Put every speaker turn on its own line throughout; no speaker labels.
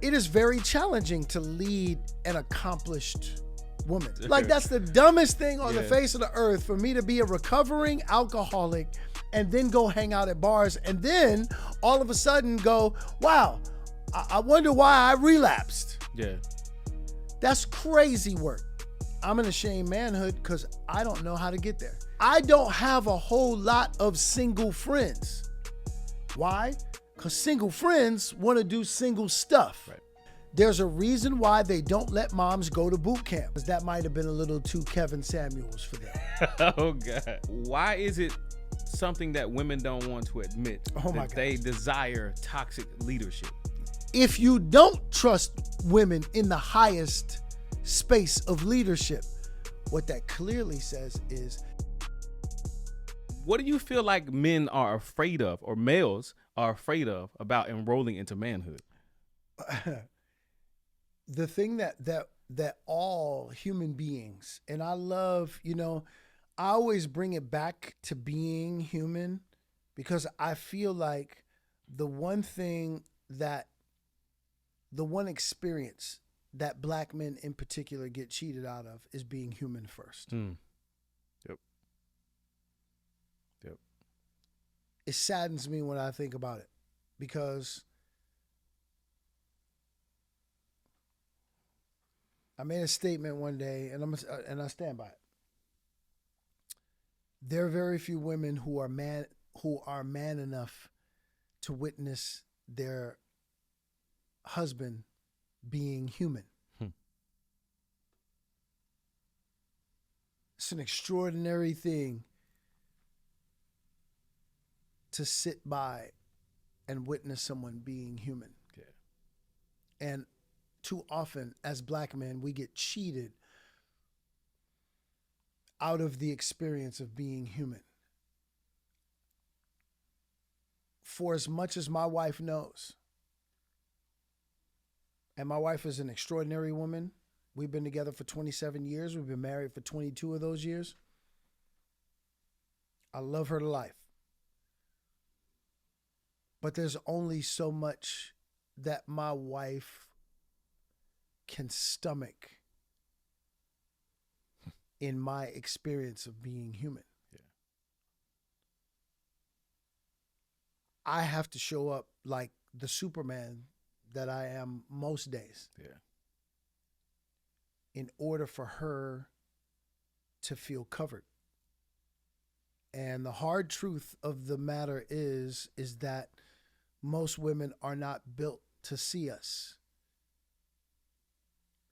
it is very challenging to lead an accomplished woman. Like, that's the dumbest thing on the face of the earth, for me to be a recovering alcoholic and then go hang out at bars and then all of a sudden go, wow, I wonder why I relapsed.
Yeah.
That's crazy work. I'm gonna shame manhood because I don't know how to get there. I don't have a whole lot of single friends. Why? Because single friends want to do single stuff.
Right.
There's a reason why they don't let moms go to boot camp. Because that might have been a little too Kevin Samuels for them.
Oh, God. Why is it something that women don't want to admit that they desire toxic leadership?
If you don't trust women in the highest space of leadership, what that clearly says is,
what do you feel like men are afraid of, or males are afraid of, about enrolling into manhood?
The thing that all human beings, and I love, I always bring it back to being human, because I feel like the one experience that black men in particular get cheated out of is being human first.
Yep.
It saddens me when I think about it, because I made a statement one day, and I stand by it. There are very few women who are man enough to witness their husband being human. It's an extraordinary thing to sit by and witness someone being human. Yeah. And too often, as black men, we get cheated out of the experience of being human. For as much as my wife knows, and my wife is an extraordinary woman. We've been together for 27 years. We've been married for 22 of those years. I love her to life. But there's only so much that my wife can stomach in my experience of being human.
Yeah.
I have to show up like the Superman that I am most days.
Yeah.
In order for her to feel covered. And the hard truth of the matter is that most women are not built to see us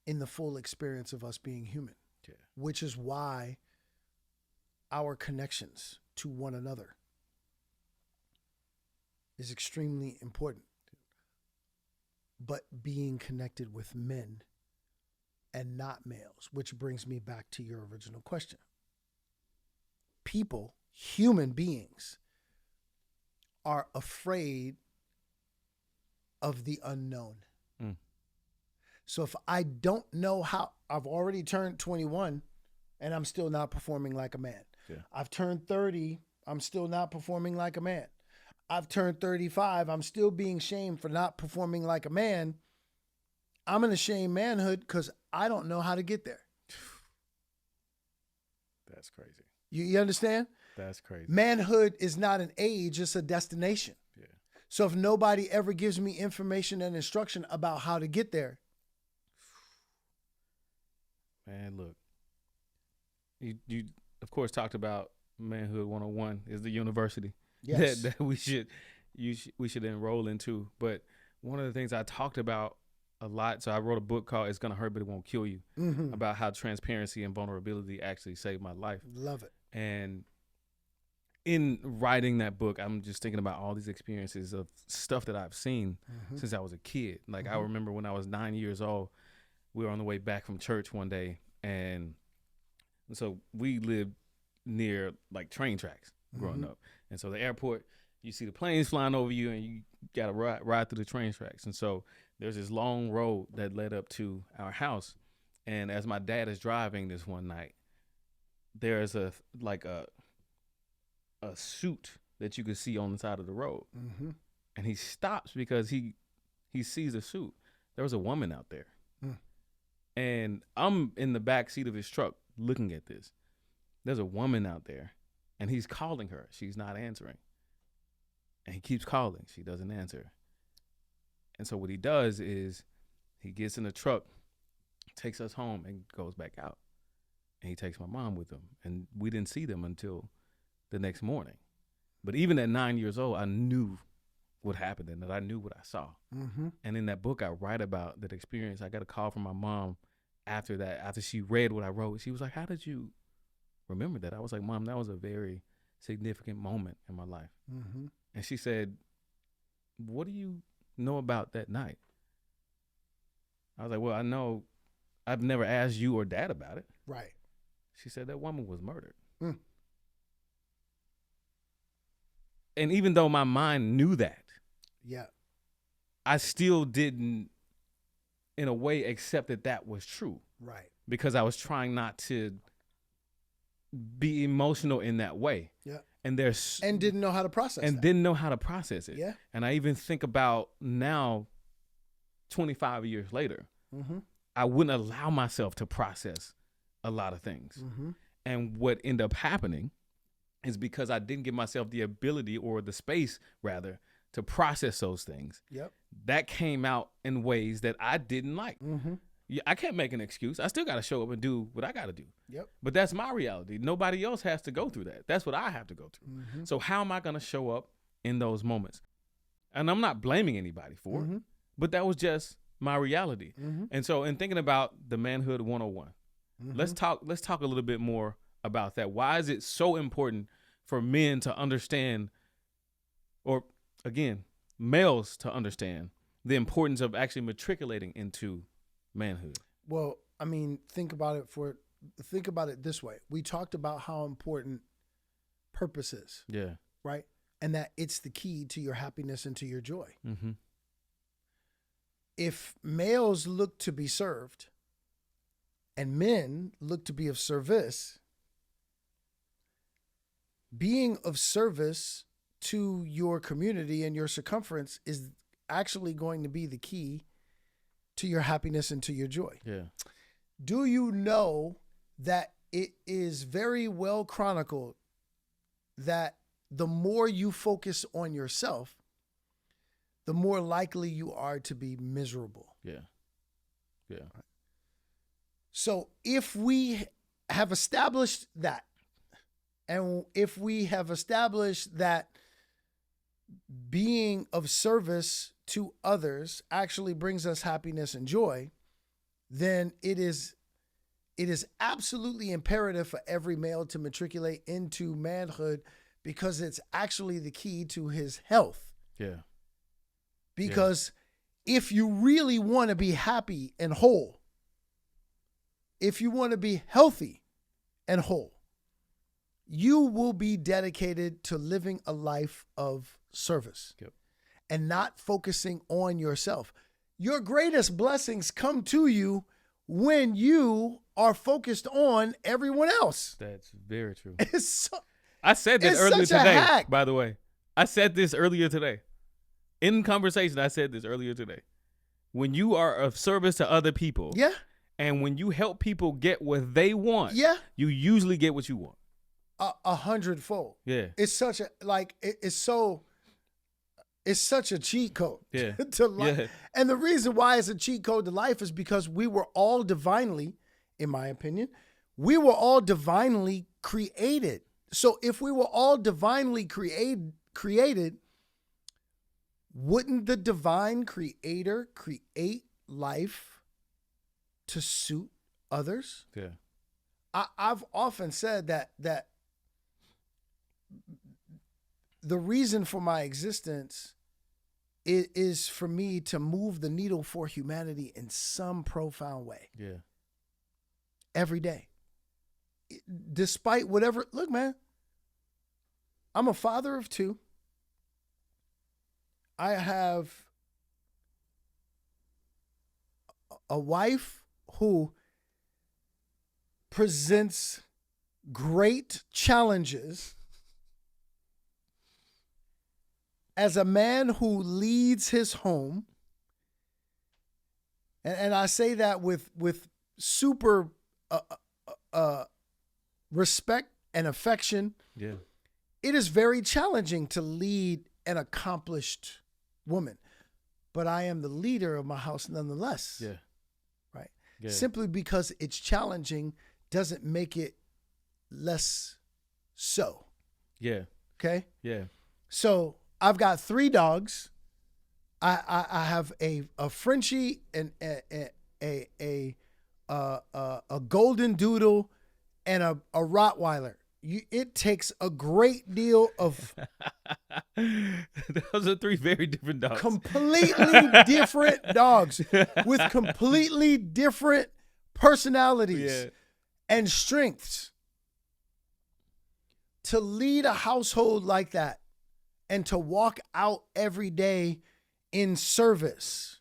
in the full experience of us being human.
Yeah.
Which is why our connections to one another is extremely important. But being connected with men and not males, which brings me back to your original question. People, human beings, are afraid of the unknown. So if I don't know how, I've already turned 21 and I'm still not performing like a man.
Yeah.
I've turned 30, I'm still not performing like a man. I've turned 35, I'm still being shamed for not performing like a man. I'm going to shame manhood because I don't know how to get there.
That's crazy.
You understand?
That's crazy.
Manhood is not an age, it's a destination.
Yeah.
So if nobody ever gives me information and instruction about how to get there.
Man, look, you of course talked about Manhood 101 is the university.
Yes.
that we should enroll into. But one of the things I talked about a lot, so I wrote a book called It's Gonna Hurt But It Won't Kill You, about how transparency and vulnerability actually saved my life.
Love it.
And in writing that book, I'm just thinking about all these experiences of stuff that I've seen since I was a kid. Like I remember when I was 9 years old, we were on the way back from church one day, and so we lived near like train tracks growing up. And so the airport, you see the planes flying over you and you got to ride through the train tracks. And so there's this long road that led up to our house. And as my dad is driving this one night, there's a suit that you could see on the side of the road. And he stops because he sees a suit. there was a woman out there.
Mm.
And I'm in the back seat of his truck looking at this. There's a woman out there, and he's calling her. She's not answering. And he keeps calling. She doesn't answer. And so what he does is he gets in the truck, takes us home, and goes back out. And he takes my mom with him. And we didn't see them until the next morning. But even at 9 years old, I knew what happened and that I knew what I saw.
Mm-hmm.
And in that book, I write about that experience. I got a call from my mom after that, after she read what I wrote. She was like, how did you remember that? I was like, Mom, that was a very significant moment in my life.
Mm-hmm.
And she said, what do you know about that night? I was like, well, I know I've never asked you or Dad about it.
Right.
She said that woman was murdered.
Mm.
And even though my mind knew that,
yeah,
I still didn't, in a way, accept that that was true.
Right.
Because I was trying not to be emotional in that way.
Yeah.
And
didn't know how to process
and
that.
didn't know how to process it.
Yeah.
And I even think about now, 25 years later,
mm-hmm.
I wouldn't allow myself to process a lot of things.
Mm-hmm.
And what ended up happening is because I didn't give myself the ability, or the space rather, to process those things.
Yep.
That came out in ways that I didn't like.
Mm-hmm.
Yeah, I can't make an excuse. I still got to show up and do what I got to do.
Yep.
But that's my reality. Nobody else has to go through that. That's what I have to go through.
Mm-hmm.
So how am I going to show up in those moments? And I'm not blaming anybody for
mm-hmm.
it, but that was just my reality.
Mm-hmm.
And so in thinking about the Manhood 101,
mm-hmm.
let's talk a little bit more about that. Why is it so important for men to understand, or again, males to understand the importance of actually matriculating into manhood?
Well, I mean, think about it this way. We talked about how important purpose is.
Yeah.
Right? And that it's the key to your happiness and to your joy.
Mm-hmm.
If males look to be served and men look to be of service, being of service to your community and your circumference is actually going to be the key to your happiness and to your joy.
Yeah.
Do you know that it is very well chronicled that the more you focus on yourself, the more likely you are to be miserable?
Yeah. Yeah.
So if we have established that, and if we have established that being of service to others actually brings us happiness and joy, then it is absolutely imperative for every male to matriculate into manhood, because it's actually the key to his health.
Yeah.
Because if you really want to be happy and whole, if you want to be healthy and whole, you will be dedicated to living a life of service.
Yep.
And not focusing on yourself. Your greatest blessings come to you when you are focused on everyone else.
That's very true.
I
I said this earlier today, by the way. I said this earlier today. In conversation, I said this earlier today. When you are of service to other people,
yeah,
and when you help people get what they want,
yeah,
you usually get what you want.
100-fold.
Yeah.
It's such a, it's such a cheat code.
Yeah.
To life.
Yeah.
And the reason why it's a cheat code to life is because we were all divinely, in my opinion, we were all divinely created. So if we were all divinely created, wouldn't the divine creator create life to suit others?
Yeah.
I've often said that the reason for my existence is for me to move the needle for humanity in some profound way.
Yeah.
Every day. Despite whatever, look, man, I'm a father of 2. I have a wife who presents great challenges as a man who leads his home And I say that with super respect and affection.
Yeah.
It is very challenging to lead an accomplished woman, but I am the leader of my house nonetheless.
Yeah.
Right.
Yeah.
Simply because it's challenging doesn't make it less so.
Yeah.
Okay.
Yeah.
So I've got 3 dogs. I have a Frenchie and a golden doodle and a Rottweiler. It takes a great deal of
Those are 3 very different dogs.
Completely different dogs with completely different personalities and strengths. To lead a household like that and to walk out every day in service,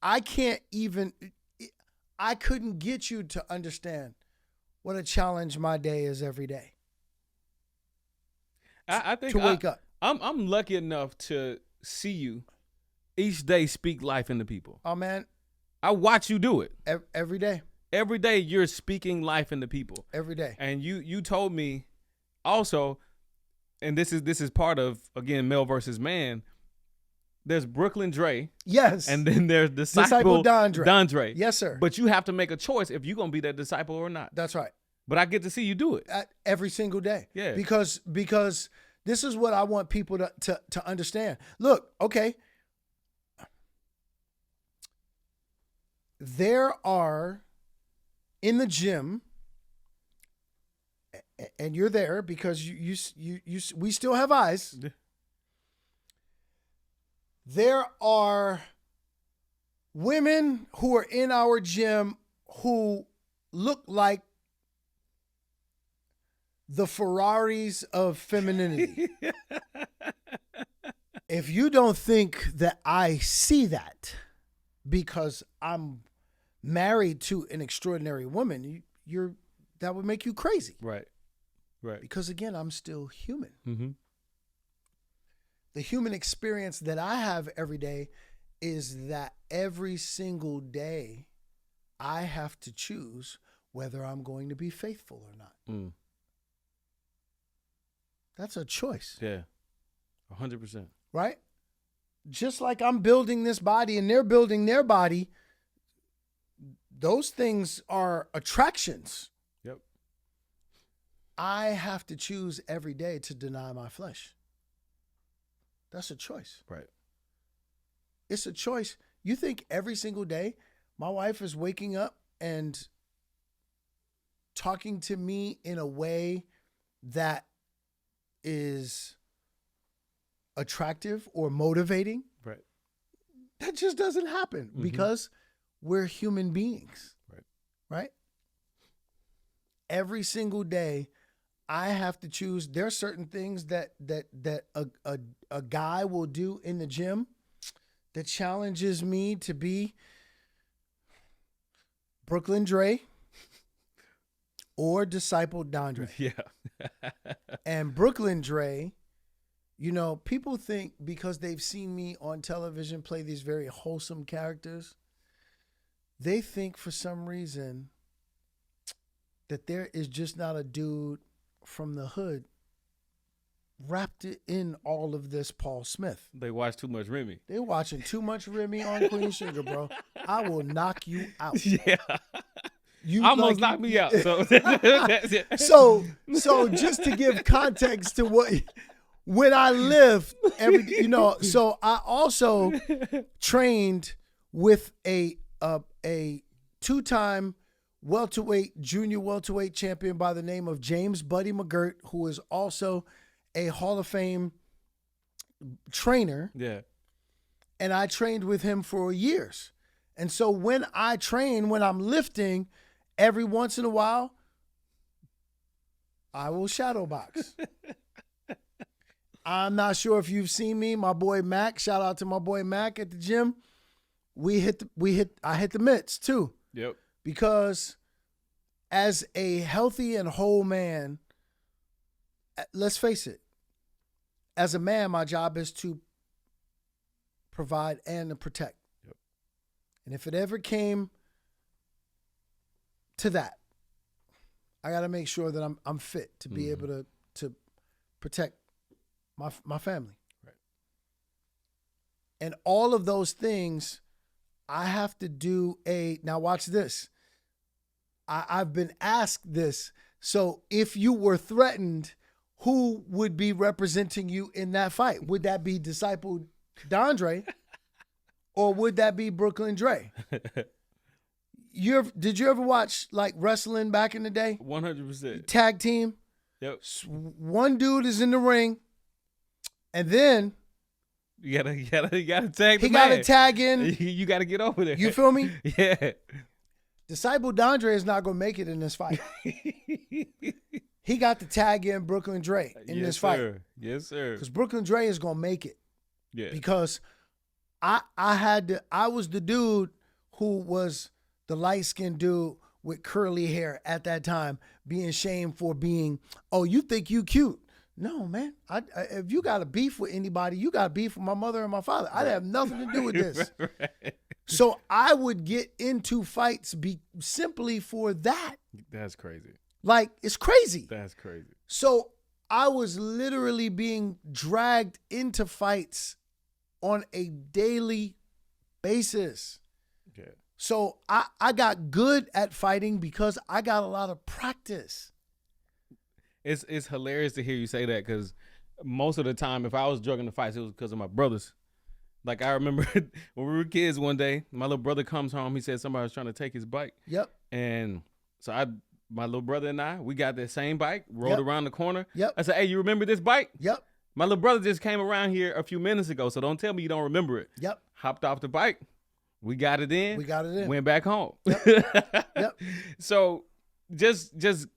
I can't even, I couldn't get you to understand what a challenge my day is every day.
I think
to wake up.
I'm lucky enough to see you each day speak life into people.
Oh man,
I watch you do it
every day.
Every day you're speaking life into people.
Every day.
And you told me also, and this is part of, again, male versus man. There's Brooklyn Dre.
Yes.
And then there's disciple Dondré.
Yes, sir.
But you have to make a choice if you're gonna be that disciple or not.
That's right.
But I get to see you do it
every single day.
Yeah.
Because this is what I want people to understand. Look, okay. There are in the gym, and you're there because we still have eyes. There are women who are in our gym who look like the Ferraris of femininity. If you don't think that I see that because I'm married to an extraordinary woman, that would make you crazy.
Right. Right.
Because again, I'm still human.
Mm-hmm.
The human experience that I have every day is that every single day I have to choose whether I'm going to be faithful or not.
Mm.
That's a choice.
Yeah. 100%.
Right? Just like I'm building this body and they're building their body, those things are attractions.
Yep.
I have to choose every day to deny my flesh. That's a choice.
Right.
It's a choice. You think every single day my wife is waking up and talking to me in a way that is attractive or motivating?
Right.
That just doesn't happen because we're human beings.
Right.
Right? Every single day I have to choose. There are certain things that a guy will do in the gym that challenges me to be Brooklyn Dre or Disciple Dondré.
Yeah.
And Brooklyn Dre, you know, people think because they've seen me on television play these very wholesome characters, they think for some reason that there is just not a dude from the hood wrapped in all of this Paul Smith.
They watch too much Remy.
They're watching too much Remy on Queen Sugar, bro. I will knock you out.
Yeah.
You
almost knocked me out. So that's it.
So just to give context to what when I lived so I also trained with a 2-time junior welterweight champion by the name of James Buddy McGirt, who is also a Hall of Fame trainer.
Yeah.
And I trained with him for years. And so when I'm lifting, every once in a while, I will shadow box. I'm not sure if you've seen me, my boy Mac. Shout out to my boy Mac at the gym. I hit the mitts too.
Yep.
Because as a healthy and whole man, let's face it, as a man, my job is to provide, and to protect.
Yep.
And if it ever came to that, I got to make sure that I'm fit to be able to protect my family.
Right.
And all of those things, I have to do now watch this. I've been asked this. So if you were threatened, who would be representing you in that fight? Would that be Disciple Dondré or would that be Brooklyn Dre? Did you ever watch like wrestling back in the day?
100%.
Tag team.
Yep.
One dude is in the ring, and then
you gotta tag.
He got to tag in.
You gotta get over there.
You feel me?
Yeah.
Disciple Dondré is not gonna make it in this fight. He got to tag in Brooklyn Dre in this fight.
Yes, sir.
Because Brooklyn Dre is gonna make it.
Yeah.
Because I was the dude who was the light-skinned dude with curly hair at that time, being shamed for being, oh, you think you cute. No, man. If you got a beef with anybody, you got beef with my mother and my father. I have nothing to do with this.
Right.
So I would get into fights simply for that.
That's crazy.
Like, it's crazy.
That's crazy.
So I was literally being dragged into fights on a daily basis.
Yeah.
So I got good at fighting because I got a lot of practice.
It's hilarious to hear you say that because most of the time, if I was drugging the fights, it was because of my brothers. Like I remember when we were kids one day, my little brother comes home. He said somebody was trying to take his bike.
Yep.
And so my little brother and I, we got that same bike, rode around the corner.
Yep.
I said, hey, you remember this bike?
Yep.
My little brother just came around here a few minutes ago, so don't tell me you don't remember it.
Yep.
Hopped off the bike. We got it in. Went back home.
Yep. Yep.
So just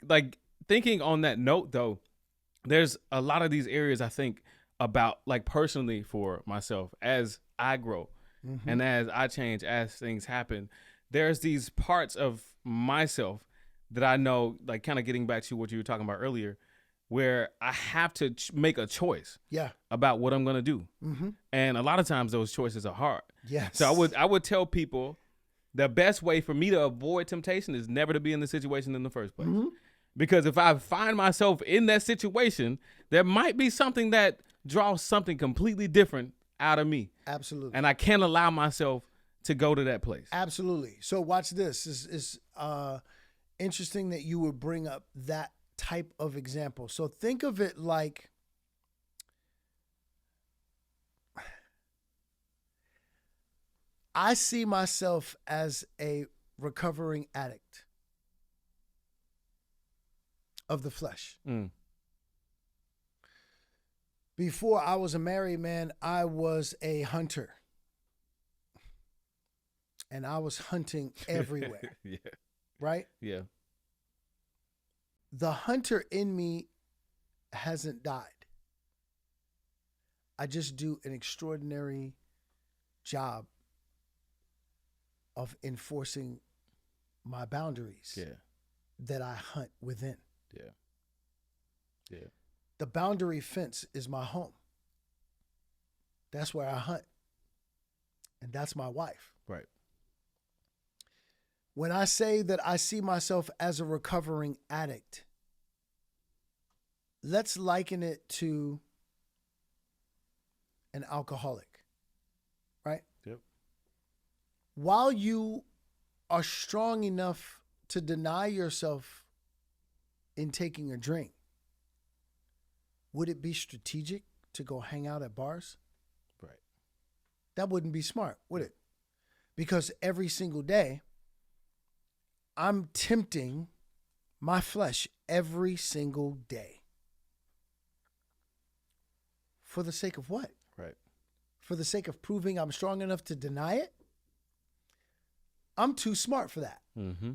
like thinking on that note, though, there's a lot of these areas I think about, like personally for myself as I grow and as I change, as things happen. There's these parts of myself that I know, like kind of getting back to what you were talking about earlier, where I have to make a choice about what I'm going to do. Mm-hmm. And a lot of times those choices are hard.
Yes.
So I would tell people the best way for me to avoid temptation is never to be in the situation in the first place. Mm-hmm. Because if I find myself in that situation, there might be something that draws something completely different out of me.
Absolutely.
And I can't allow myself to go to that place.
Absolutely. So watch this. It's interesting that you would bring up that type of example. So think of it like I see myself as a recovering addict of the flesh. Mm. Before I was a married man, I was a hunter. And I was hunting everywhere.
Yeah.
Right?
Yeah.
The hunter in me hasn't died. I just do an extraordinary job of enforcing my boundaries that I hunt within.
Yeah. Yeah.
The boundary fence is my home. That's where I hunt. And that's my wife.
Right.
When I say that I see myself as a recovering addict, let's liken it to an alcoholic, right?
Yep.
While you are strong enough to deny yourself in taking a drink, would it be strategic to go hang out at bars?
Right.
That wouldn't be smart, would it? Because every single day, I'm tempting my flesh every single day. For the sake of what?
Right.
For the sake of proving I'm strong enough to deny it? I'm too smart for that. Mm-hmm.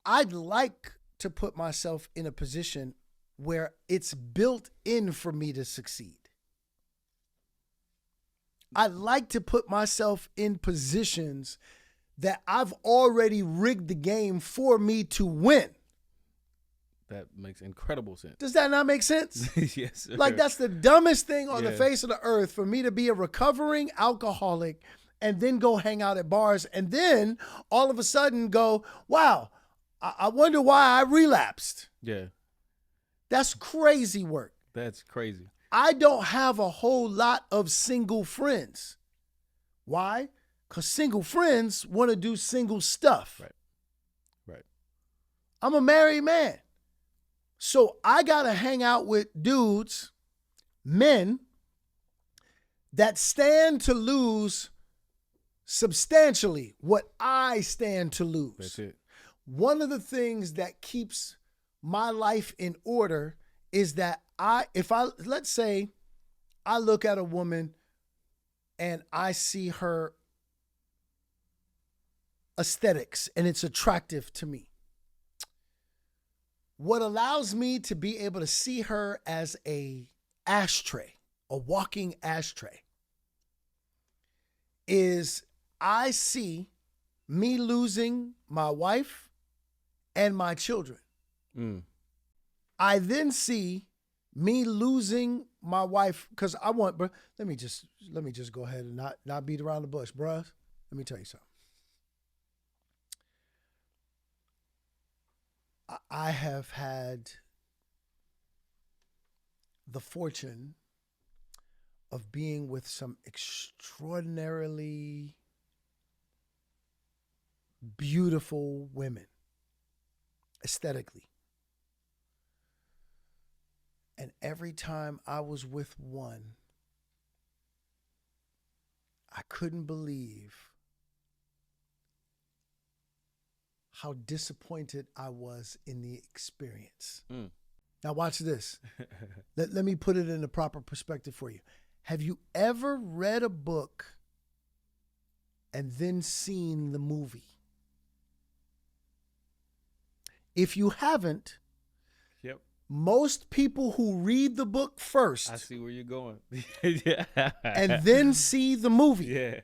I'd like to put myself in a position where it's built in for me to succeed. I'd like to put myself in positions that I've already rigged the game for me to win.
That makes incredible sense.
Does that not make sense?
Yes, sir.
Like, that's the dumbest thing on the
Yeah.
face of the earth, for me to be a recovering alcoholic and then go hang out at bars and then all of a sudden go, wow, I wonder why I relapsed.
Yeah,
That's crazy work.
that's crazy.
I don't have a whole lot of single friends. Why? Because single friends want to do single stuff.
Right. Right.
I'm a married man. So I got to hang out with dudes, men, that stand to lose substantially what I stand to lose.
That's it.
One of the things that keeps my life in order is that let's say I look at a woman and I see her aesthetics and it's attractive to me. What allows me to be able to see her as a walking ashtray, is I see me losing my wife and my children.
Mm.
I then see me losing my wife because I want, bro. Let me just go ahead and not beat around the bush, bruh. Let me tell you something. I have had the fortune of being with some extraordinarily beautiful women, aesthetically. And every time I was with one, I couldn't believe how disappointed I was in the experience.
Mm.
Now watch this. Let me put it in the proper perspective for you. Have you ever read a book and then seen the movie? If you haven't,
Yep.
most people who read the book first
I see where you're going. Yeah.
and then see the movie
Yeah.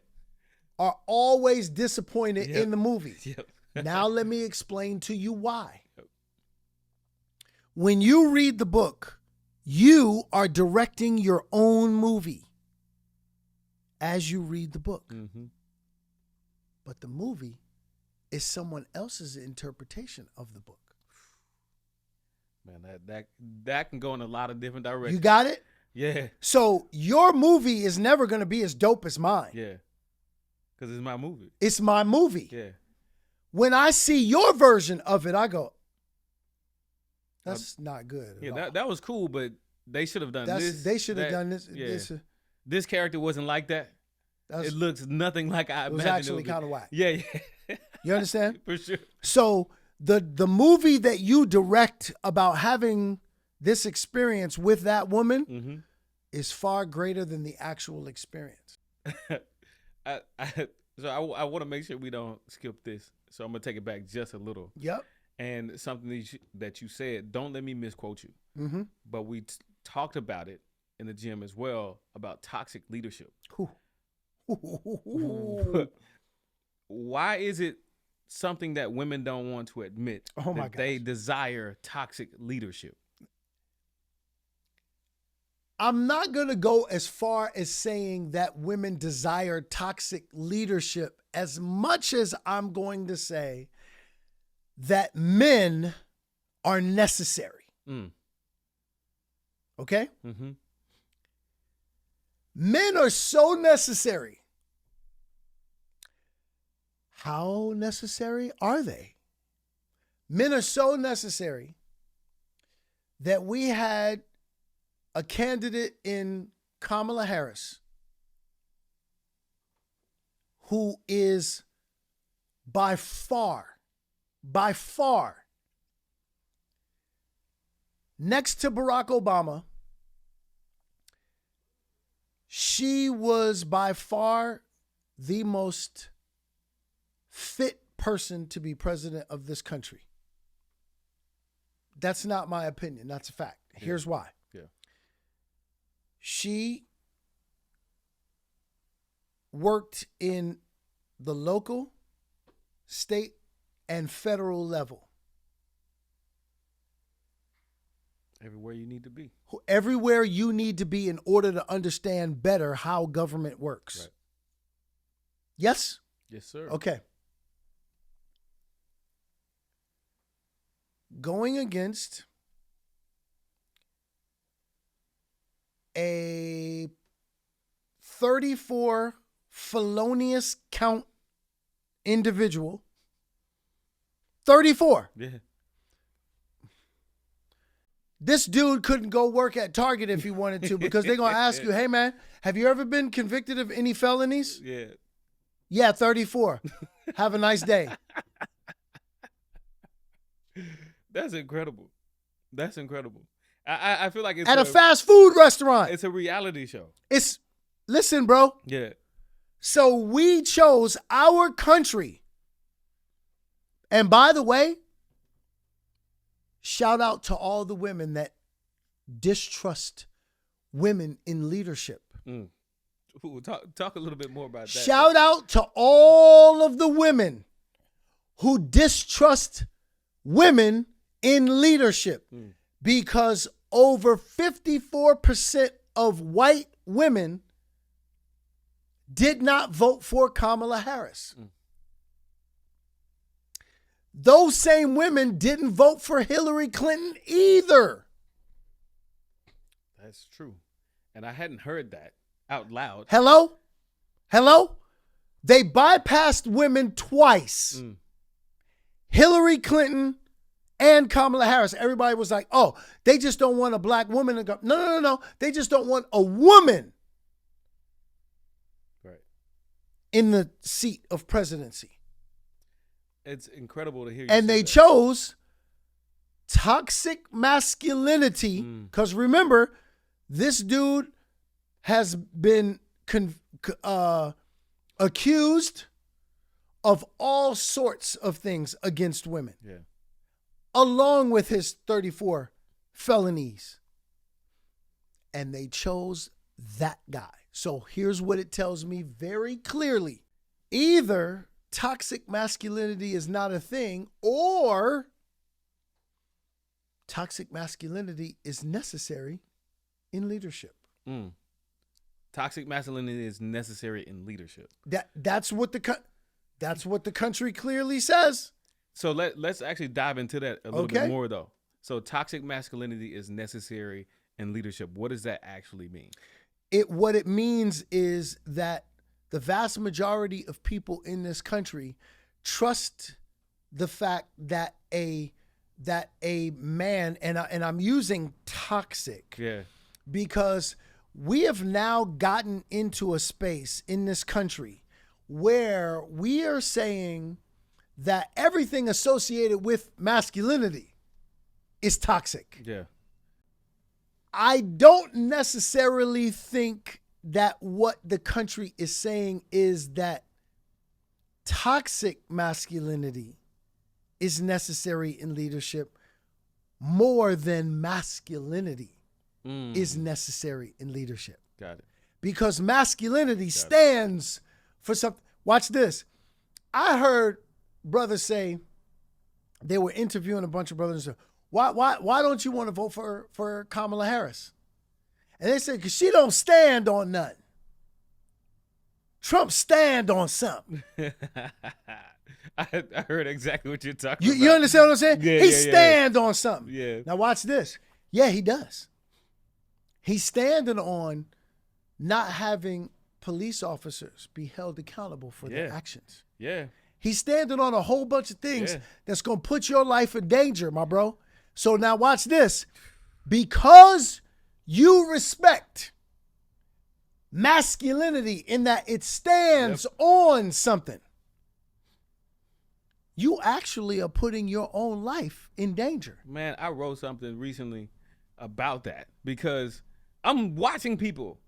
are always disappointed
Yep.
in the movie.
Yep.
Now let me explain to you why. When you read the book, you are directing your own movie as you read the book.
Mm-hmm.
But the movie is someone else's interpretation of the book.
Man, that can go in a lot of different directions.
You got it?
Yeah.
So your movie is never going to be as dope as mine.
Yeah. Because it's my movie.
It's my movie.
Yeah.
When I see your version of it, I go, that's not good.
Yeah, that was cool, but they should have done this.
They should have done this.
Yeah. This character wasn't like that. It looks nothing like I imagined.
It was actually kind of whack.
Yeah.
You understand?
For sure.
So the movie that you direct about having this experience with that woman
Mm-hmm.
is far greater than the actual experience.
I want to make sure we don't skip this. So I'm going to take it back just a little.
Yep.
And something that you said, don't let me misquote you.
Mm-hmm.
But we talked about it in the gym as well, about toxic leadership. Why is it something that women don't want to admit that they desire toxic leadership?
I'm not going to go as far as saying that women desire toxic leadership as much as I'm going to say that men are necessary.
Mm.
Okay?
Mm-hmm.
Men are so necessary. How necessary are they? Men are so necessary that we had a candidate in Kamala Harris who is by far, next to Barack Obama, she was by far the most fit person to be president of this country. That's not my opinion. That's a fact.
Yeah.
Here's why.
Yeah.
She worked in the local, state, and federal level.
Everywhere you need to be.
Everywhere you need to be in order to understand better how government works.
Right.
Yes?
Yes, sir.
Okay. Going against a 34 felonious count individual. 34.
Yeah.
This dude couldn't go work at Target if he wanted to because they're going to ask you, hey, man, have you ever been convicted of any felonies?
Yeah.
Yeah, 34. Have a nice day.
That's incredible. That's incredible. I feel like it's
at a fast food restaurant.
It's a reality show.
Listen, bro.
Yeah.
So we chose our country. And by the way, shout out to all the women that distrust women in leadership.
Mm. Ooh, talk a little bit more about that.
Shout out to all of the women who distrust women in leadership. Because over 54% of white women did not vote for Kamala Harris. Those same women didn't vote for Hillary Clinton either.
That's true. And I hadn't heard that out loud.
Hello? They bypassed women twice. Hillary Clinton and Kamala Harris. Everybody was like, oh, they just don't want a black woman to go. No. They just don't want a woman in the seat of presidency.
It's incredible to hear you
and
say
they
that.
chose toxic masculinity because remember, this dude has been accused of all sorts of things against women.
Yeah.
Along with his 34 felonies. And they chose that guy. So here's what it tells me very clearly. Either toxic masculinity is not a thing, or toxic masculinity is necessary in leadership.
Toxic masculinity is necessary in leadership.
That's what the country clearly says.
So let's actually dive into that a little bit more, though. So toxic masculinity is necessary in leadership. What does that actually mean?
What it means is that the vast majority of people in this country trust the fact that a man, and I'm using toxic, because we have now gotten into a space in this country where we are saying that everything associated with masculinity is toxic.
Yeah.
I don't necessarily think that what the country is saying is that toxic masculinity is necessary in leadership more than masculinity is necessary in leadership.
Got it.
Because masculinity stands for something. Watch this. I heard brothers say, they were interviewing a bunch of brothers and said, why don't you want to vote for Kamala Harris? And they said, because she don't stand on nothing. Trump stand on something.
I heard exactly what you're talking about.
You understand what I'm saying?
Yeah,
he stand on something.
Yeah.
Now watch this. Yeah, he does. He's standing on not having police officers be held accountable for their actions.
Yeah.
He's standing on a whole bunch of things that's going to put your life in danger, my bro. So now watch this. Because you respect masculinity in that it stands on something, you actually are putting your own life in danger.
Man, I wrote something recently about that because I'm watching people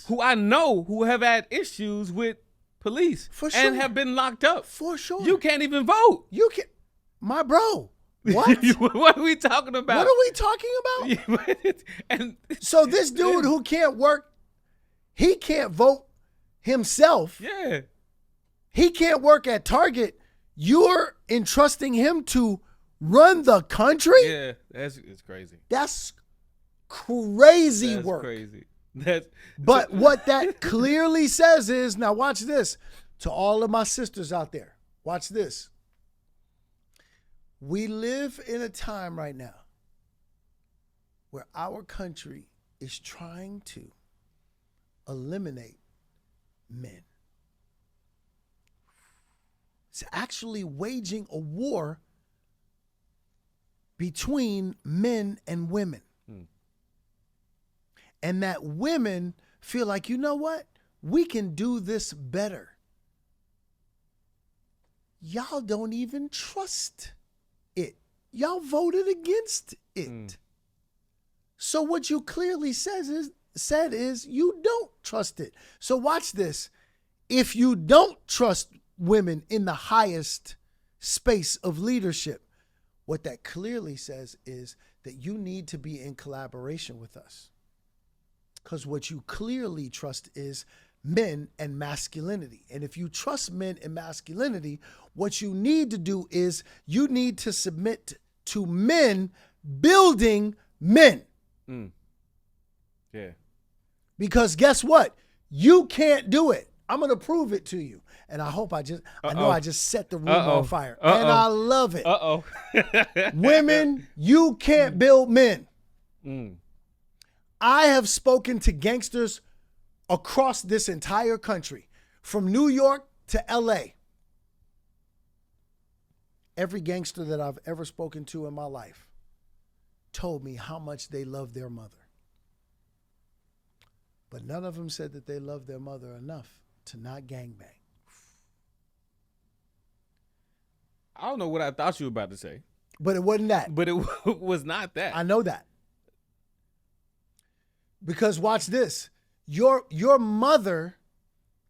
who I know who have had issues with police and have been locked up.
For sure.
You can't even vote.
You can, my bro. What?
What are we talking about?
What are we talking about?
And
so this dude who can't work, he can't vote himself.
Yeah.
He can't work at Target. You're entrusting him to run the country?
Yeah, it's crazy.
That's crazy
That's
work.
Crazy.
But what that clearly says is, now watch this, to all of my sisters out there, watch this. We live in a time right now where our country is trying to eliminate men. It's actually waging a war between men and women. And that women feel like, you know what? We can do this better. Y'all don't even trust it. Y'all voted against it. So what you clearly said is you don't trust it. So watch this. If you don't trust women in the highest space of leadership, what that clearly says is that you need to be in collaboration with us. Because what you clearly trust is men and masculinity. And if you trust men and masculinity, what you need to do is you need to submit to men building men.
Yeah.
Because guess what? You can't do it. I'm going to prove it to you. And I hope I know I just set the room on fire. And I love it. Women, you can't build men. I have spoken to gangsters across this entire country, from New York to LA. Every gangster that I've ever spoken to in my life told me how much they love their mother. But none of them said that they loved their mother enough to not gangbang.
I don't know what I thought you were about to say.
But it wasn't that.
But it was not that.
I know that. Because watch this. Your mother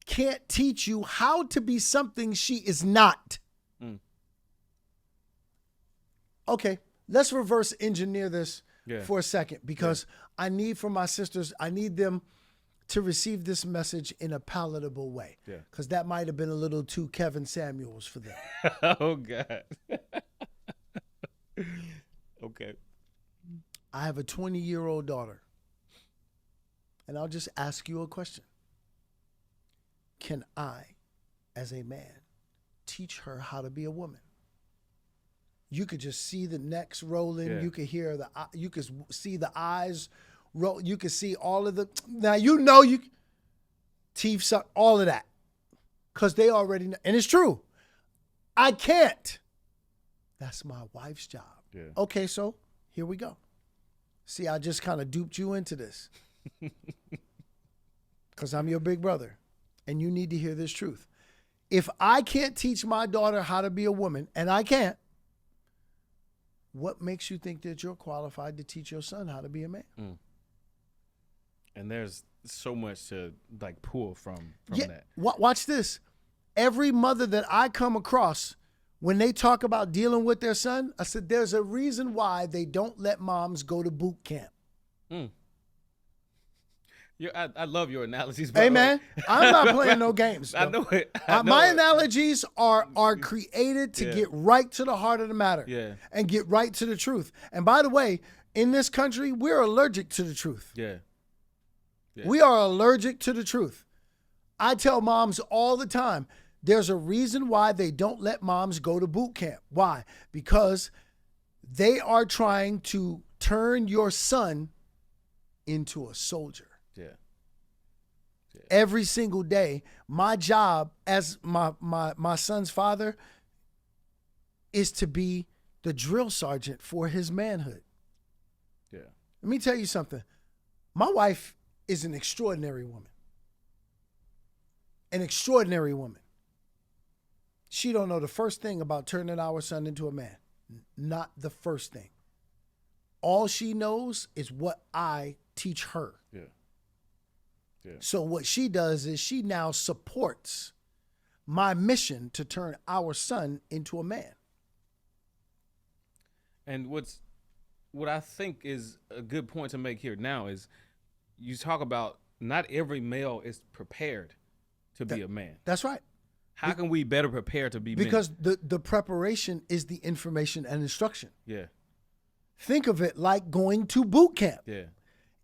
can't teach you how to be something she is not. Okay, let's reverse engineer this for a second, because I need for my sisters, I need them to receive this message in a palatable way. Because that might have been a little too Kevin Samuels for them.
Oh, God. Okay.
I have a 20-year-old daughter. And I'll just ask you a question. Can I, as a man, teach her how to be a woman? You could just see the necks rolling. Yeah. You could hear you could see the eyes roll. You could see all of the, now you know teeth suck, all of that. Because they already know. And it's true. I can't. That's my wife's job. Yeah. Okay, so here we go. See, I just kind of duped you into this. Because I'm your big brother, and you need to hear this truth. If I can't teach my daughter how to be a woman, and I can't, what makes you think that you're qualified to teach your son how to be a man?
And there's so much to pull from that.
Watch this. Every mother that I come across, when they talk about dealing with their son, I said, there's a reason why they don't let moms go to boot camp.
I love your analogies.
Hey, man, I'm not playing no games.
I know it.
My analogies are created to get right to the heart of the matter and get right to the truth. And by the way, in this country, we're allergic to the truth. We are allergic to the truth. I tell moms all the time, there's a reason why they don't let moms go to boot camp. Why? Because they are trying to turn your son into a soldier. Every single day, my job as my son's father is to be the drill sergeant for his manhood. Let me tell you something. My wife is an extraordinary woman. An extraordinary woman. She don't know the first thing about turning our son into a man. Not the first thing. All she knows is what I teach her. So what she does is she now supports my mission to turn our son into a man.
And what I think is a good point to make here now is you talk about not every male is prepared to be a man.
That's right.
How can we better prepare to be men?
Because the preparation is the information and instruction. Think of it like going to boot camp.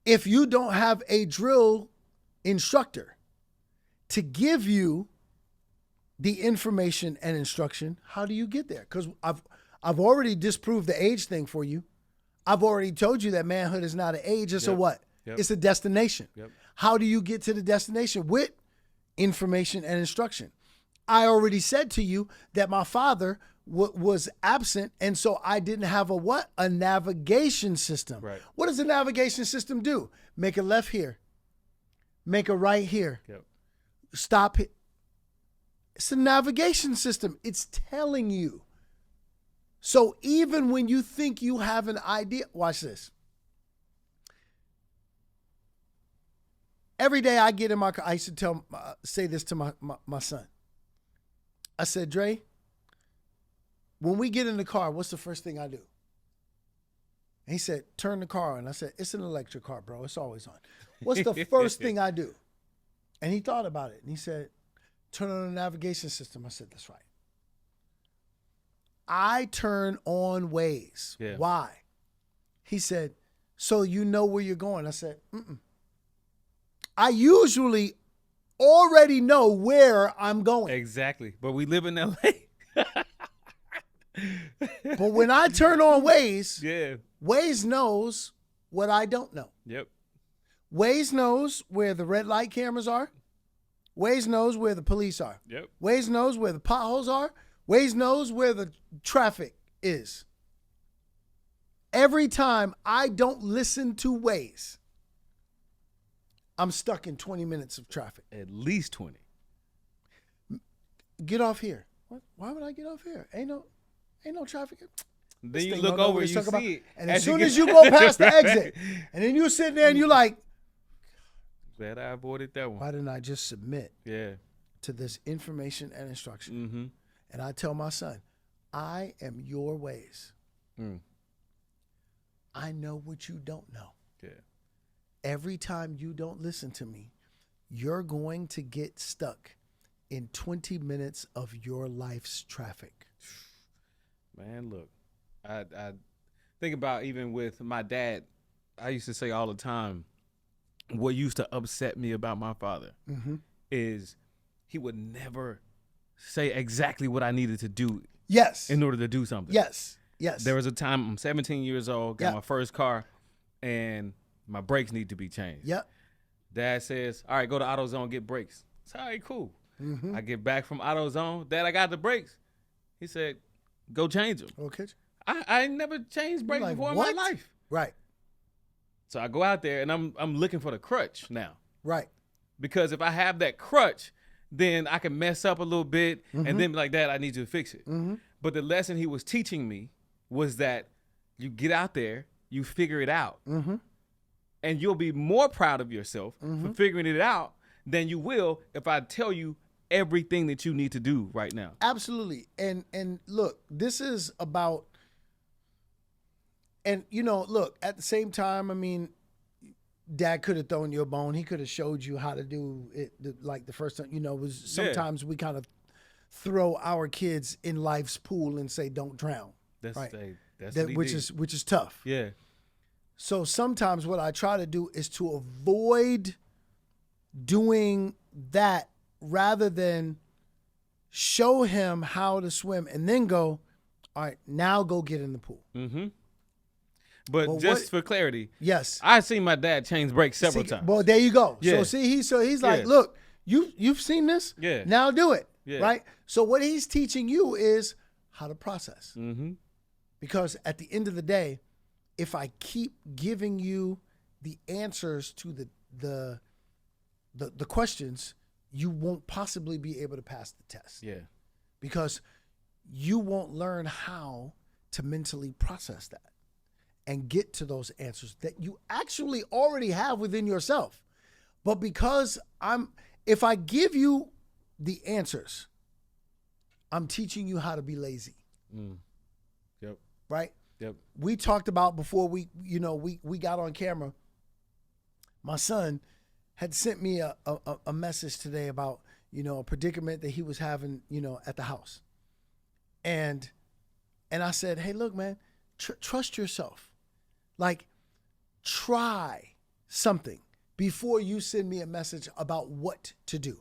If you don't have a drill instructor to give you the information and instruction, how do you get there? Because I've already disproved the age thing for you. I've already told you that manhood is not an age. It's a what? Yep. It's a destination. Yep. How do you get to the destination? With information and instruction. I already said to you that my father was absent, and so I didn't have a what? A navigation system.
Right.
What does a navigation system do? Make a left here. Make a right here.
Yep.
Stop it. It's a navigation system. It's telling you. So even when you think you have an idea, watch this. Every day I get in my car, I used to say this to my son. I said, Dre, when we get in the car, what's the first thing I do? And he said, turn the car on. I said, it's an electric car, bro. It's always on. What's the first thing I do? And he thought about it. And he said, turn on the navigation system. I said, that's right. I turn on Waze.
Yeah.
Why? He said, so you know where you're going. I said, mm-mm. I usually already know where I'm going.
Exactly. But we live in LA.
But when I turn on Waze,
yeah,
Waze knows what I don't know.
Yep.
Waze knows where the red light cameras are. Waze knows where the police are.
Yep.
Waze knows where the potholes are. Waze knows where the traffic is. Every time I don't listen to Waze, I'm stuck in 20 minutes of traffic.
At least 20.
Get off here. What? Why would I get off here? Ain't no traffic.
Then you look over and you see it.
And as soon as you go past the exit, and then you're sitting there and you're like,
glad I avoided that one.
Why didn't I just submit to this information and instruction?
Mm-hmm.
And I tell my son, I am your Waze.
Mm.
I know what you don't know.
Yeah.
Every time you don't listen to me, you're going to get stuck in 20 minutes of your life's traffic.
Man, look, I think about even with my dad, I used to say all the time, what used to upset me about my father is he would never say exactly what I needed to do in order to do something.
Yes.
There was a time I'm 17 years old, got my first car, and my brakes need to be changed.
Yep.
Dad says, all right, go to AutoZone, get brakes. It's all right, cool. I get back from AutoZone. Dad, I got the brakes. He said, go change them.
Okay.
I never changed brakes before in my life.
Right.
So I go out there and I'm looking for the crutch now.
Right.
Because if I have that crutch, then I can mess up a little bit and then be like, Dad, I need you to fix it. But the lesson he was teaching me was that you get out there, you figure it out. And you'll be more proud of yourself for figuring it out than you will if I tell you everything that you need to do right now.
Absolutely. And look, this is about, and look, at the same time, I mean, Dad could have thrown you a bone. He could have showed you how to do it like the first time, was sometimes we kind of throw our kids in life's pool and say, don't drown.
That's
right.
Which
is tough.
Yeah.
So sometimes what I try to do is to avoid doing that rather than show him how to swim and then go, all right, now go get in the pool.
But just for clarity,
yes,
I've seen my dad change brakes several times.
Well, there you go.
Yeah.
So he's like, look, you've seen this.
Yeah.
Now do it.
Yeah.
Right. So what he's teaching you is how to process. Because at the end of the day, if I keep giving you the answers to the questions, you won't possibly be able to pass the test.
Yeah.
Because you won't learn how to mentally process that and get to those answers that you actually already have within yourself. But because if I give you the answers, I'm teaching you how to be lazy.
Yep.
Right?
Yep.
We talked about before we got on camera. My son had sent me a message today about, a predicament that he was having, at the house. And I said, hey, look, man, trust yourself. Like, try something before you send me a message about what to do.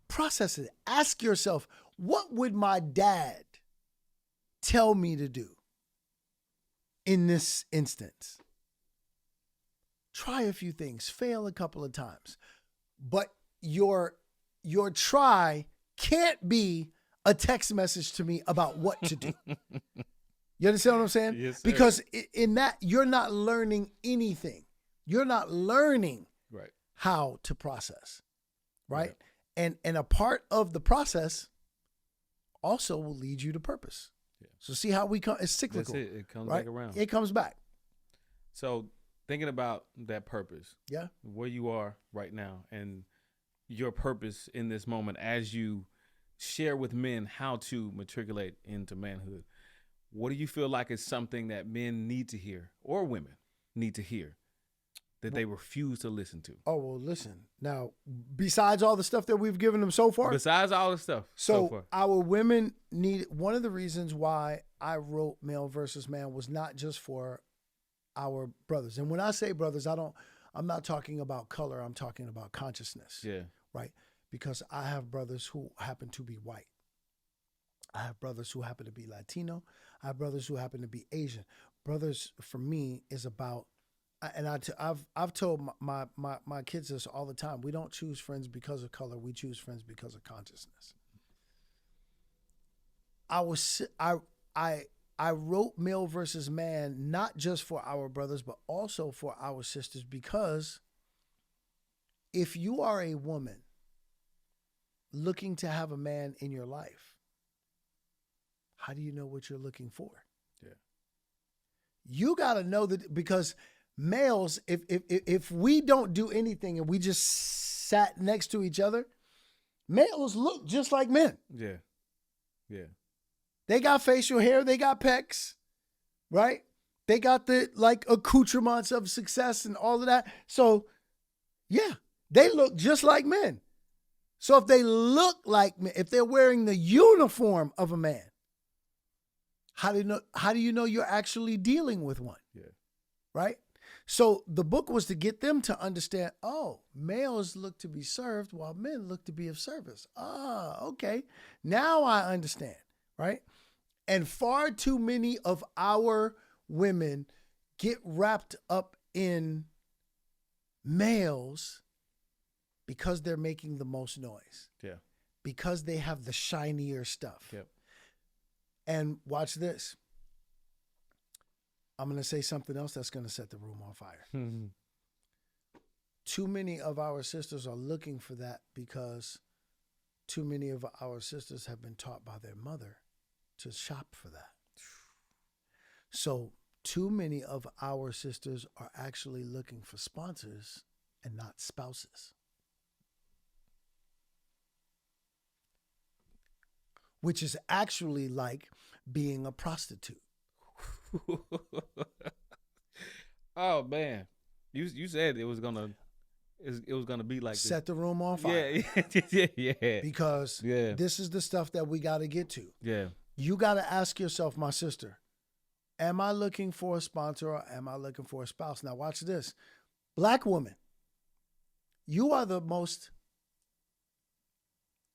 Process it. Ask yourself, what would my dad tell me to do in this instance? Try a few things, fail a couple of times, but your try can't be a text message to me about what to do. You understand what I'm saying?
Yes, sir.
Because in that, you're not learning anything. You're not learning how to process, right? Yeah. And a part of the process also will lead you to purpose. Yeah. So see how we come, it's cyclical.
That's it. It comes back around.
It comes back.
So thinking about that purpose,
yeah,
where you are right now and your purpose in this moment as you share with men how to matriculate into manhood, what do you feel like is something that men need to hear or women need to hear that they refuse to listen to?
Oh, well, listen. Now, besides all the stuff that we've given them so far?
Besides all the stuff so far.
Our women need, one of the reasons why I wrote Male versus Man was not just for our brothers. And when I say brothers, I'm not talking about color. I'm talking about consciousness.
Yeah.
Right? Because I have brothers who happen to be white. I have brothers who happen to be Latino. I have brothers who happen to be Asian. Brothers, for me, is about, and I've told my kids this all the time. We don't choose friends because of color. We choose friends because of consciousness. I wrote Male versus Man not just for our brothers, but also for our sisters, because if you are a woman looking to have a man in your life, how do you know what you're looking for?
Yeah.
You got to know that, because males, if we don't do anything and we just sat next to each other, males look just like men.
Yeah. Yeah.
They got facial hair, they got pecs, right? They got the accoutrements of success and all of that. So yeah, they look just like men. So if they look like men, if they're wearing the uniform of a man, how do you know you're actually dealing with one?
Yeah.
Right? So the book was to get them to understand, oh, males look to be served while men look to be of service. Ah, okay. Now I understand, right? And far too many of our women get wrapped up in males because they're making the most noise.
Yeah.
Because they have the shinier stuff.
Yep.
And watch this. I'm going to say something else that's going to set the room on fire.
Mm-hmm.
Too many of our sisters are looking for that because too many of our sisters have been taught by their mother to shop for that. So too many of our sisters are actually looking for sponsors and not spouses. Which is actually like being a prostitute.
Oh man, you said it was gonna be like
set the room on fire.
Yeah.
Because this is the stuff that we got to get to.
Yeah.
You got to ask yourself, my sister, am I looking for a sponsor or am I looking for a spouse? Now watch this. Black woman, you are the most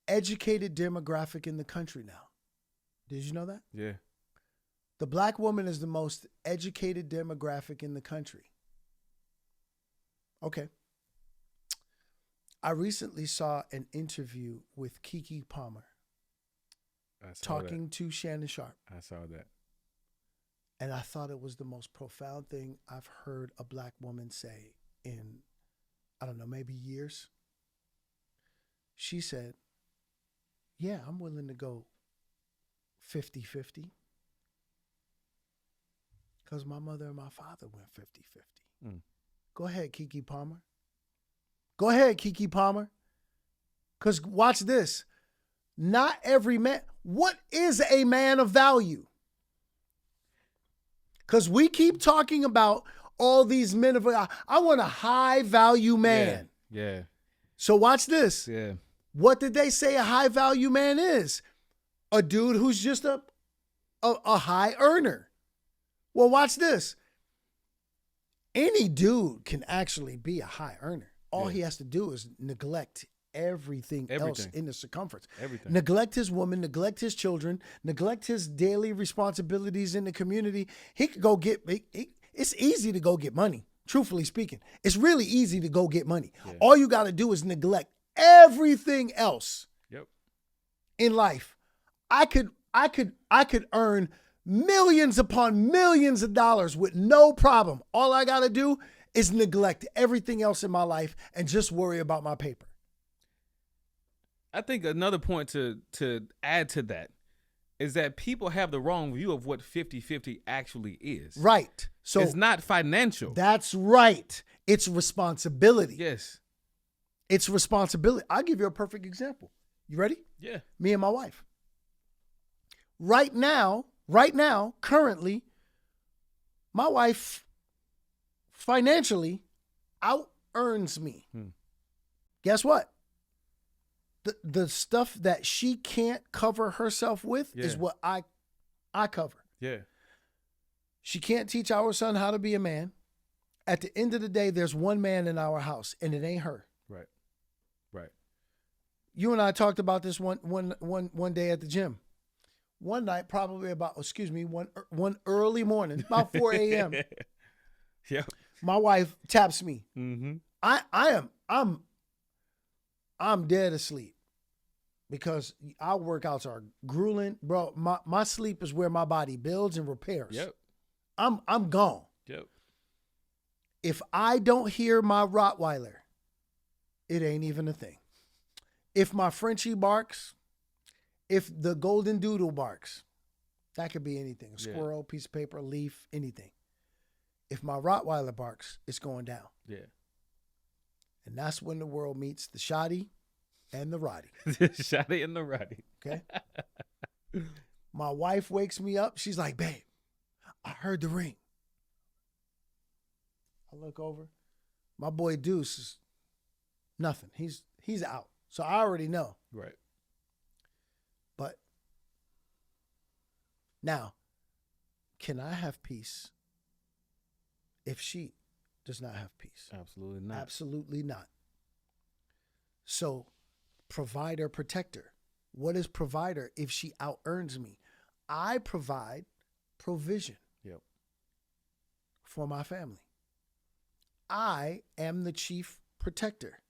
educated demographic in the country now. Did you know that?
Yeah.
The black woman is the most educated demographic in the country. Okay. I recently saw an interview with Keke Palmer talking to Shannon Sharp.
I saw that.
And I thought it was the most profound thing I've heard a black woman say in, I don't know, maybe years. She said, yeah, I'm willing to go 50-50. Because my mother and my father went 50-50. Mm. Go ahead, Keke Palmer. Go ahead, Keke Palmer. Because watch this. Not every man. What is a man of value? Because we keep talking about all these men of value. I want a high value man.
Yeah.
So watch this.
Yeah.
What did they say a high value man is? A dude who's just a high earner. Well, watch this. Any dude can actually be a high earner. All he has to do is neglect everything else in the circumference.
Everything.
Neglect his woman, neglect his children, neglect his daily responsibilities in the community. He could go get, it's easy to go get money, truthfully speaking. It's really easy to go get money. Yeah. All you got to do is neglect everything else in life. I could earn millions upon millions of dollars with no problem. All I got to do is neglect everything else in my life and just worry about my paper.
I think another point to add to that is that people have the wrong view of what 50-50 actually is.
Right. So
it's not financial.
That's right. It's responsibility.
Yes.
It's responsibility. I'll give you a perfect example. You ready?
Yeah.
Me and my wife. Right now, currently, my wife financially out-earns me. Guess what? The stuff that she can't cover herself with is what I cover.
Yeah.
She can't teach our son how to be a man. At the end of the day, there's one man in our house, and it ain't her.
Right. Right.
You and I talked about this one day at the gym. One night, probably about, one early morning, about 4 a.m.
Yeah.
My wife taps me.
Mm-hmm.
I'm dead asleep because our workouts are grueling, bro. My sleep is where my body builds and repairs.
Yep.
I'm gone.
Yep.
If I don't hear my Rottweiler, it ain't even a thing. If my Frenchie barks, if the golden doodle barks, that could be anything. A squirrel, piece of paper, a leaf, anything. If my Rottweiler barks, it's going down.
Yeah.
And that's when the world meets the shoddy and the roddy.
The shoddy and the roddy.
Okay. My wife wakes me up. She's like, babe, I heard the ring. I look over. My boy Deuce is nothing. He's out. So I already know.
Right.
But now, can I have peace if she does not have peace?
Absolutely not.
Absolutely not. So, provider, protector. What is provider if she out-earns me? I provide provision for my family. I am the chief protector.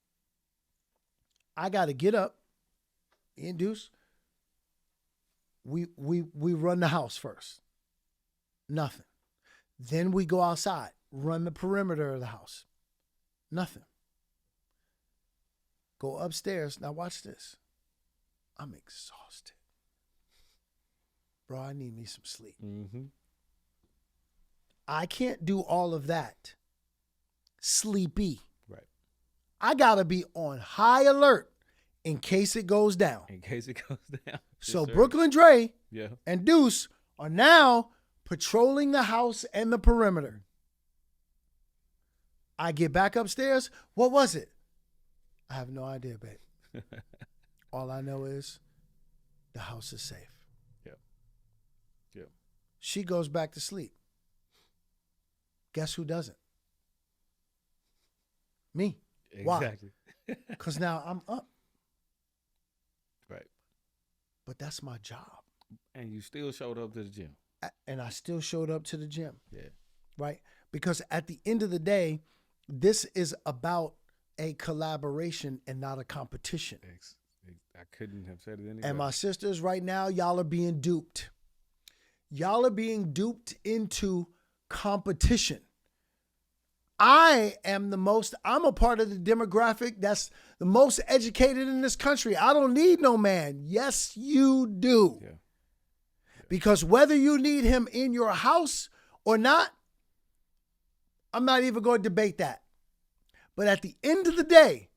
I got to get up, induce. We run the house first. Nothing. Then we go outside, run the perimeter of the house. Nothing. Go upstairs. Now watch this. I'm exhausted. Bro, I need me some sleep.
Mm-hmm.
I can't do all of that sleepy.
Right.
I got to be on high alert in case it goes down.
In case it goes down.
So
yes,
Brooklyn Dre
yeah.
and Deuce are now patrolling the house and the perimeter. I get back upstairs. What was it? I have no idea, babe. All I know is the house is safe.
Yep. Yep.
She goes back to sleep. Guess who doesn't? Me.
Exactly.
Why? Because now I'm up.
Right.
But that's my job.
And you still showed up to the gym.
And I still showed up to the gym.
Yeah.
Right? Because at the end of the day, this is about a collaboration and not a competition.
I couldn't have said it any better.
And my sisters, right now, y'all are being duped. Y'all are being duped into competition. I'm a part of the demographic that's the most educated in this country. I don't need no man. Yes, you do.
Yeah.
Because whether you need him in your house or not, I'm not even going to debate that. But at the end of the day,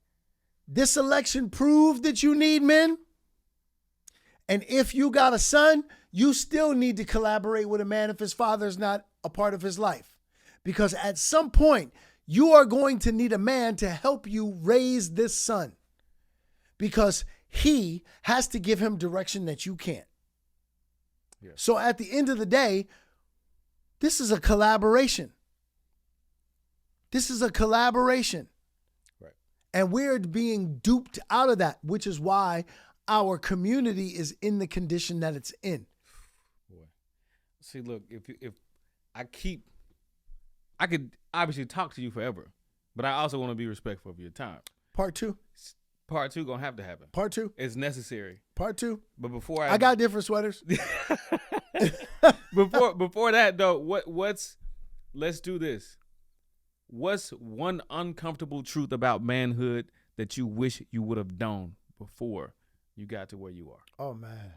this election proved that you need men. And if you got a son, you still need to collaborate with a man if his father is not a part of his life. Because at some point, you are going to need a man to help you raise this son. Because he has to give him direction that you can't.
Yeah.
So at the end of the day, this is a collaboration. This is a collaboration.
Right.
And we're being duped out of that, which is why our community is in the condition that it's in.
Boy. See, look, if I could obviously talk to you forever, but I also want to be respectful of your time.
Part 2.
Part 2 gonna have to happen.
Part 2.
It's necessary.
Part 2.
But before
I got different sweaters.
before that though, let's do this. What's one uncomfortable truth about manhood that you wish you would have known before you got to where you are?
Oh man.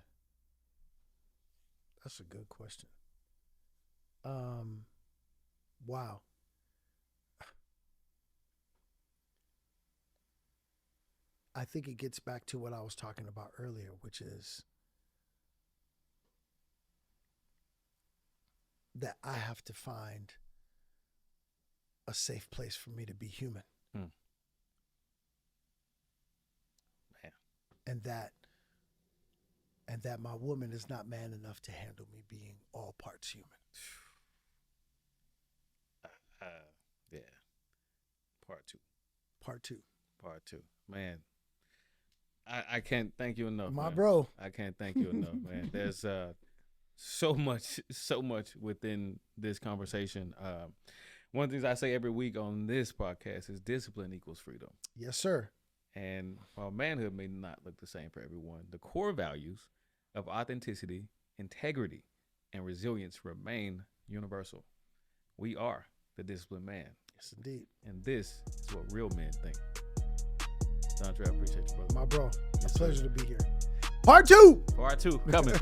That's a good question. Wow. I think it gets back to what I was talking about earlier, which is that I have to find a safe place for me to be human.
Man.
And that my woman is not man enough to handle me being all parts human.
Yeah. Part 2.
Part 2.
Part 2. Man. I can't thank you enough.
My
man.
bro.
I can't thank you enough, man. There's so much within this conversation. One of the things I say every week on this podcast is discipline equals freedom.
Yes, sir.
And while manhood may not look the same for everyone, the core values of authenticity, integrity, and resilience remain universal. We are the disciplined man.
Yes, indeed.
And this is what real men think. Dondré, I appreciate you, brother.
My bro.
Yes,
a pleasure
sir.
to be here. Part 2.
Part 2 coming.